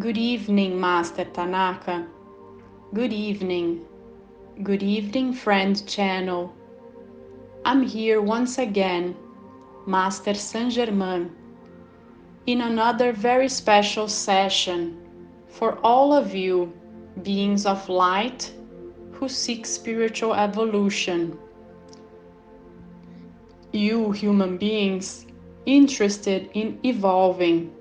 Good evening, Master Tanaka. Good evening. Good evening, friend channel. I'm here once again, Master Saint Germain, in another very special session for all of you, beings of light who seek spiritual evolution. You, human beings, interested in evolving,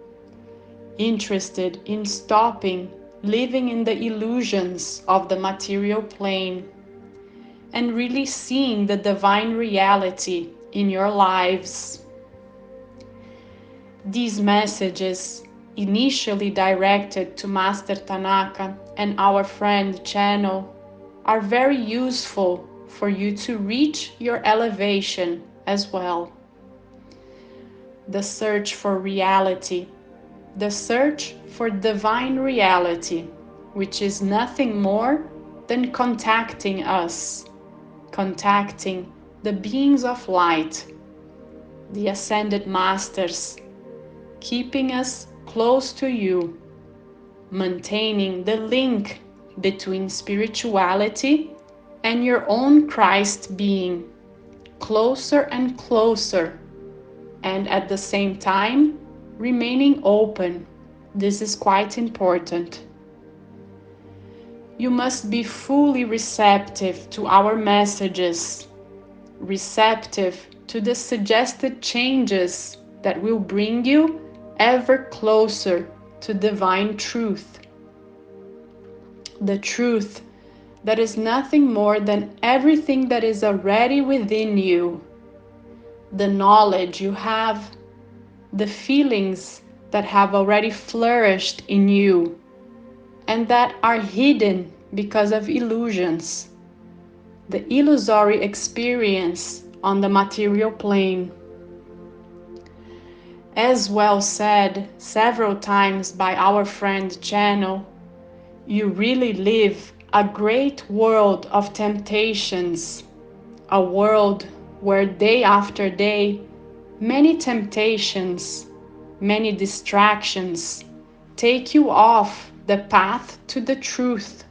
interested in stopping living in the illusions of the material plane and really seeing the divine reality in your lives. These messages, initially directed to Master Tanaka and our friend channel, are very useful for you to reach your elevation as well. The search for reality, the search for divine reality, which is nothing more than contacting us, contacting the beings of light, the ascended masters, keeping us close to you, maintaining the link between spirituality and your own Christ being, closer and closer, and at the same time, remaining open. This is quite important. You must be fully receptive to our messages, receptive to the suggested changes that will bring you ever closer to divine truth. The truth that is nothing more than everything that is already within you. The knowledge you have, the feelings that have already flourished in you and that are hidden because of illusions, the illusory experience on the material plane. As well said several times by our friend channel, you really live a great world of temptations, a world where day after day many temptations, many distractions take you off the path to the truth.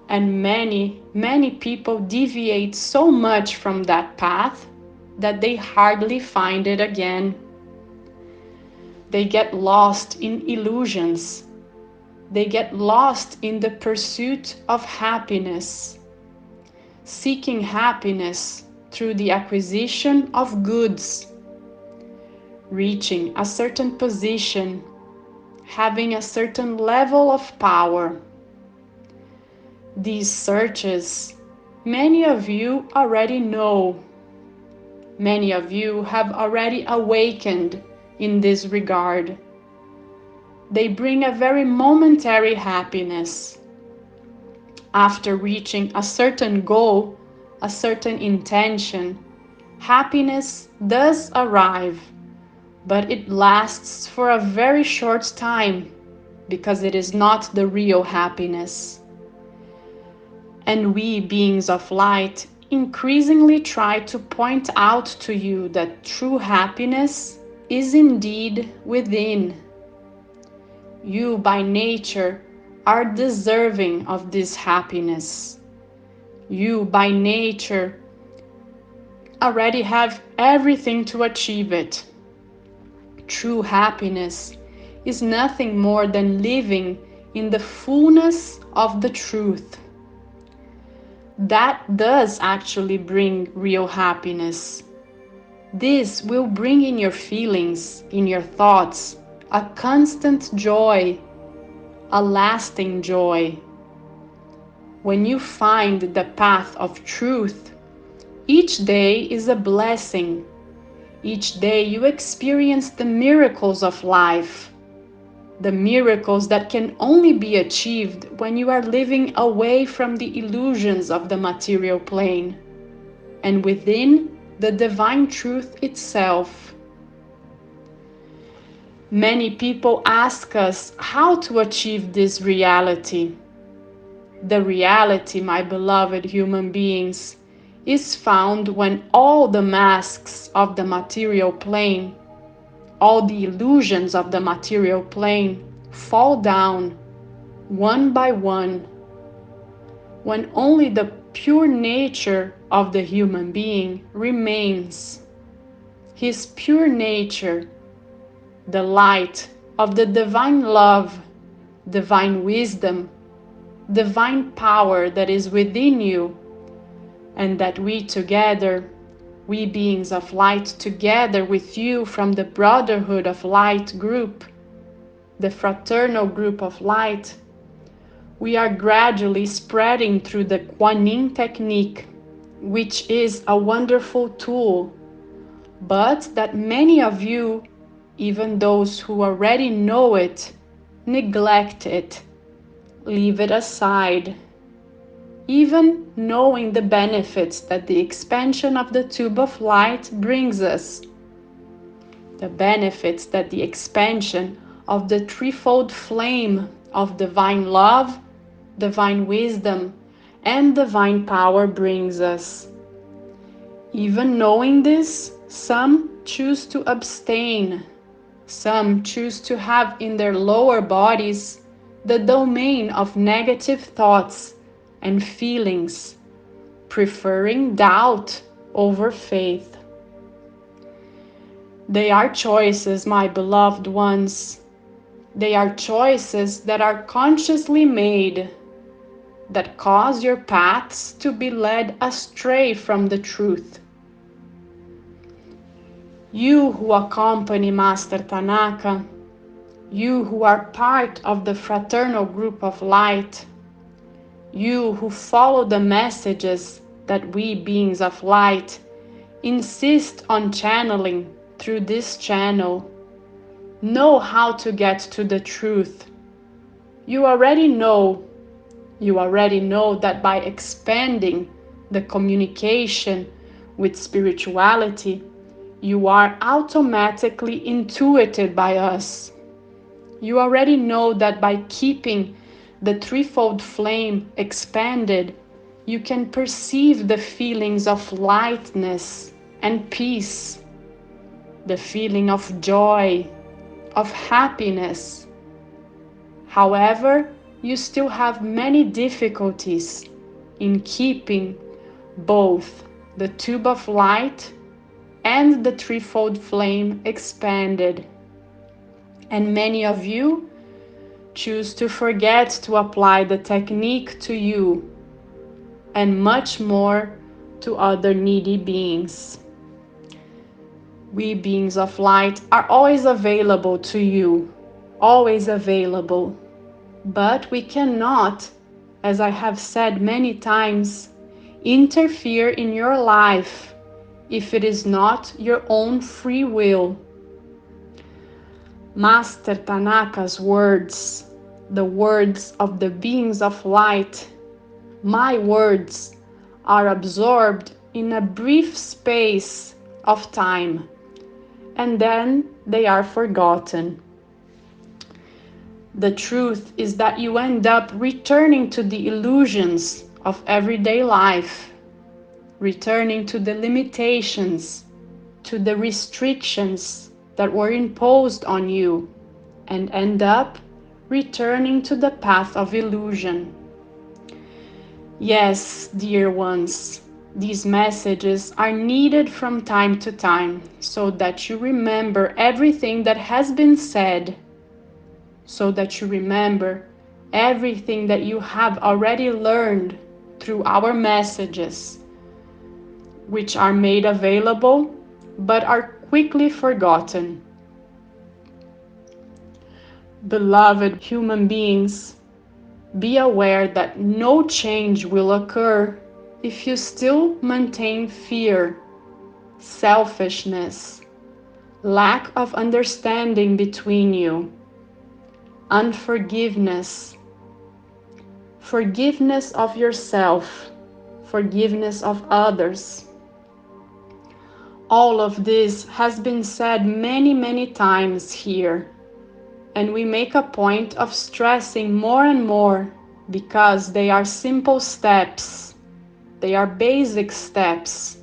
And many people deviate so much from that path that they hardly find it again. They get lost in illusions. They get lost in the pursuit of happiness, seeking happiness through the acquisition of goods, reaching a certain position, having a certain level of power. These searches, many of you already know. Many of you have already awakened in this regard. They bring a very momentary happiness. After reaching a certain goal, a certain intention, happiness does arrive, but it lasts for a very short time because it is not the real happiness. And we, beings of light, increasingly try to point out to you that true happiness is indeed within. You, by nature, are deserving of this happiness. You, by nature, already have everything to achieve it. True happiness is nothing more than living in the fullness of the truth. That does actually bring real happiness. This will bring in your feelings, in your thoughts, a constant joy, a lasting joy. When you find the path of truth, each day is a blessing. Each day you experience the miracles of life, the miracles that can only be achieved when you are living away from the illusions of the material plane and within the divine truth itself. Many people ask us how to achieve this reality. The reality, my beloved human beings, is found when all the masks of the material plane, all the illusions of the material plane fall down one by one, when only the pure nature of the human being remains. His pure nature, the light of the divine love, divine wisdom, divine power that is within you, and that we together, we beings of light together with you from the Brotherhood of Light group, the fraternal group of light, we are gradually spreading through the Kuan Yin technique, which is a wonderful tool, but that many of you, even those who already know it, neglect it, leave it aside, even knowing the benefits that the expansion of the tube of light brings us, the benefits that the expansion of the threefold flame of divine love, divine wisdom, and divine power brings us. Even knowing this, some choose to abstain. Some choose to have in their lower bodies the domain of negative thoughts and feelings, preferring doubt over faith. They are choices, my beloved ones. They are choices that are consciously made, that cause your paths to be led astray from the truth. You who accompany Master Tanaka, you who are part of the fraternal group of light, you who follow the messages that we beings of light insist on channeling through this channel, know how to get to the truth. You already know that by expanding the communication with spirituality, you are automatically intuited by us. You already know that by keeping the threefold flame expanded, you can perceive the feelings of lightness and peace, the feeling of joy, of happiness. However, you still have many difficulties in keeping both the tube of light and the threefold flame expanded. And many of you choose to forget to apply the technique to you, and much more to other needy beings. We beings of light are always available to you, always available. But we cannot, as I have said many times, interfere in your life if it is not your own free will. Master Tanaka's words, the words of the beings of light, my words, are absorbed in a brief space of time, and then they are forgotten. The truth is that you end up returning to the illusions of everyday life, returning to the limitations, to the restrictions that were imposed on you, and end up returning to the path of illusion. Yes, dear ones, these messages are needed from time to time so that you remember everything that has been said, so that you remember everything that you have already learned through our messages, which are made available but are quickly forgotten. Beloved human beings, be aware that no change will occur if you still maintain fear, selfishness, lack of understanding between you, unforgiveness, forgiveness of yourself, forgiveness of others. All of this has been said many, many times here, and we make a point of stressing more and more because they are simple steps, they are basic steps,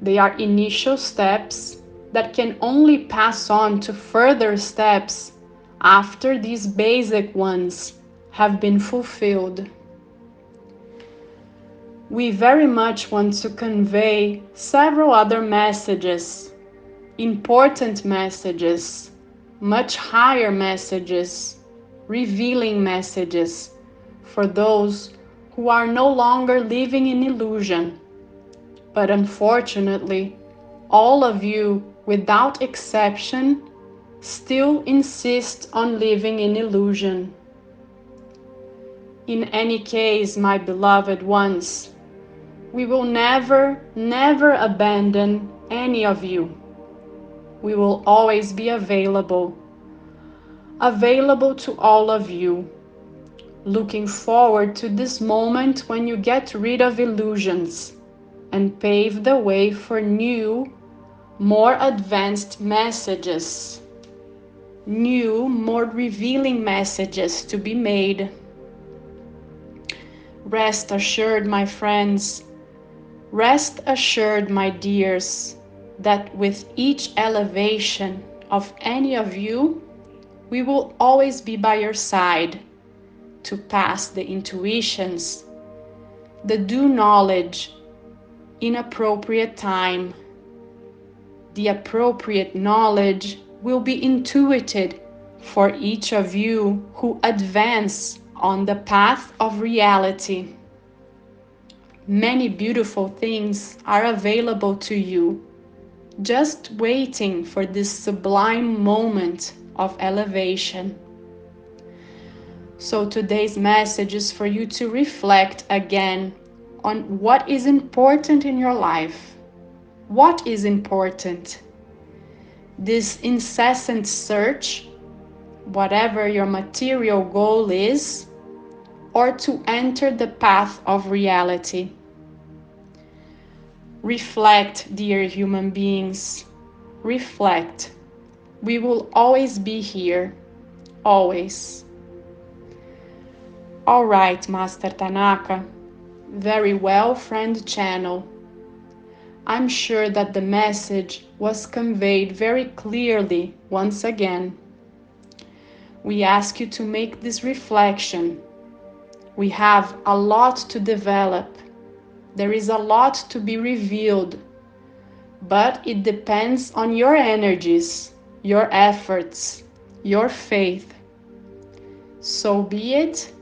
they are initial steps that can only pass on to further steps after these basic ones have been fulfilled. We very much want to convey several other messages, important messages, much higher messages, revealing messages for those who are no longer living in illusion. But unfortunately, all of you, without exception, still insist on living in illusion. In any case, my beloved ones, we will never, never abandon any of you. We will always be available to all of you. Looking forward to this moment when you get rid of illusions and pave the way for new, more advanced messages, new, more revealing messages to be made. Rest assured, my friends, rest assured, my dears, that with each elevation of any of you, we will always be by your side to pass the intuitions, the due knowledge in appropriate time. The appropriate knowledge will be intuited for each of you who advance on the path of reality. Many beautiful things are available to you, just waiting for this sublime moment of elevation. So today's message is for you to reflect again on what is important in your life. What is important? This incessant search, whatever your material goal is, or to enter the path of reality. Reflect, dear human beings. Reflect. We will always be here. Always. All right, Master Tanaka. Very well, friend channel. I'm sure that the message was conveyed very clearly once again. We ask you to make this reflection. We have a lot to develop. There is a lot to be revealed, but it depends on your energies, your efforts, your faith. So be it,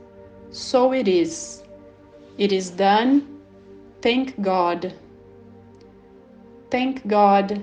so it is. It is done. Thank God. Thank God.